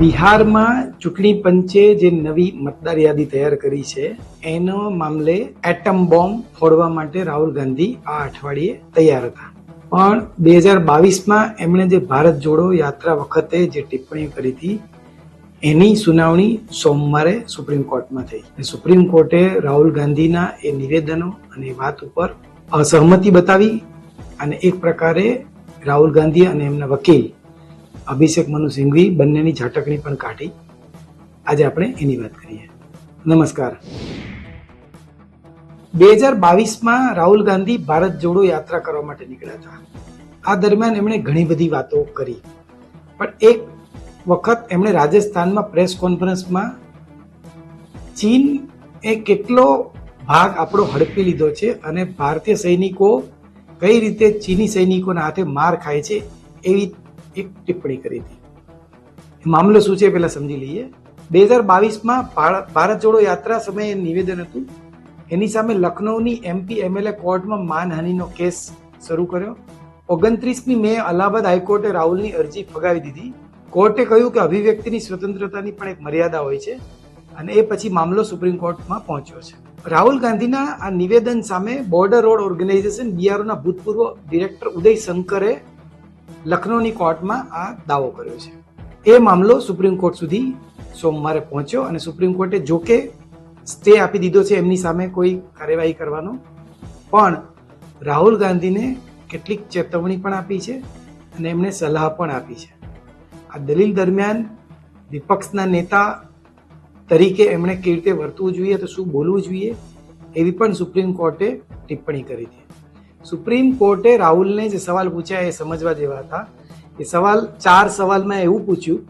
બિહારમાં ચૂંટણી પંચે જે નવી મતદાર યાદી તૈયાર કરી છે એનો મામલે એટમ બોમ્બ ફોડવા માટે રાહુલ ગાંધી આ અઠવાડિયે તૈયાર હતા. પણ 2022માં એમણે જે ભારત જોડો યાત્રા વખતે જે ટિપ્પણી કરી હતી એની સુનાવણી સોમવારે સુપ્રીમ કોર્ટમાં થઈ. સુપ્રીમ કોર્ટે રાહુલ ગાંધીના એ નિવેદનો અને વાત ઉપર અસહમતિ બતાવી અને એક પ્રકારે રાહુલ ગાંધી અને એમના વકીલ અભિષેક મનુ સિંઘવી બંનેની ઝાટકણી પણ કાઢી. આજે આપણે એની વાત કરીએ. નમસ્કાર. 2022માં રાહુલ ગાંધી ભારત જોડો યાત્રા કરવા માટે નીકળ્યા હતા. આ દરમિયાન એમણે ઘણી બધી વાતો કરી, પણ એક વખત એમણે રાજસ્થાનમાં પ્રેસ કોન્ફરન્સમાં ચીન એ કેટલો ભાગ આપણો હડપી લીધો છે અને ભારતીય સૈનિકો કઈ રીતે ચીની સૈનિકોના હાથે માર ખાય છે એવી એક ટિપ્પણી કરી હતી. મામલો શું છે પહેલા સમજી લઈએ. 2022માં ભારત જોડો યાત્રા સમયે નિવેદન હતું. એની સામે લખનૌની MP MLA કોર્ટમાં માનહાનિનો કેસ શરૂ કર્યો. 29મી મે અલ્હાબાદ હાઈકોર્ટે રાહુલની અરજી ફગાવી દીધી. કોર્ટે કહ્યું કે અભિવ્યક્તિની સ્વતંત્રતાની પણ એક મર્યાદા હોય છે અને એ પછી મામલો સુપ્રીમ કોર્ટમાં પહોંચ્યો છે. રાહુલ ગાંધીના આ નિવેદન સામે બોર્ડર રોડ ઓર્ગેનાઇઝેશન BROના ભૂતપૂર્વ ડિરેક્ટર ઉદય શંકરે લખનૌની કોર્ટમાં આ દાવો કર્યો છે. એ મામલો સુપ્રીમ કોર્ટ સુધી સોમવારે પહોંચ્યો અને સુપ્રીમ કોર્ટે જોકે સ્ટે આપી દીધો છે એમની સામે કોઈ કાર્યવાહી કરવાનો, પણ રાહુલ ગાંધીને કેટલીક ચેતવણી પણ આપી છે અને એમણે સલાહ પણ આપી છે. આ દલીલ દરમિયાન વિપક્ષના નેતા તરીકે એમણે કેવી રીતે વર્તવું જોઈએ, તો શું બોલવું જોઈએ, એવી પણ સુપ્રીમ કોર્ટે ટિપ્પણી કરી હતી. સુપ્રીમ કોર્ટે રાહુલને જે સવાલ પૂછ્યા એ સમજવા જેવા હતા. એ સવાલ 4 સવાલમાં એવું પૂછ્યું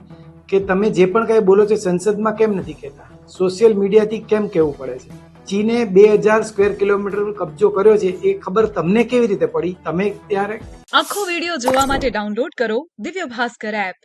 કે તમે જે પણ કંઈ બોલો છો સંસદમાં કેમ નથી કહેતા, સોશિયલ મીડિયાથી કેમ કહેવું પડે છે, ચીને 2000 સ્ક્વેર કિલોમીટર કબજો કર્યો છે એ ખબર તમને કેવી રીતે પડી, તમે ત્યારે. આખો વિડીયો જોવા માટે ડાઉનલોડ કરો દિવ્ય ભાસ્કર એપ.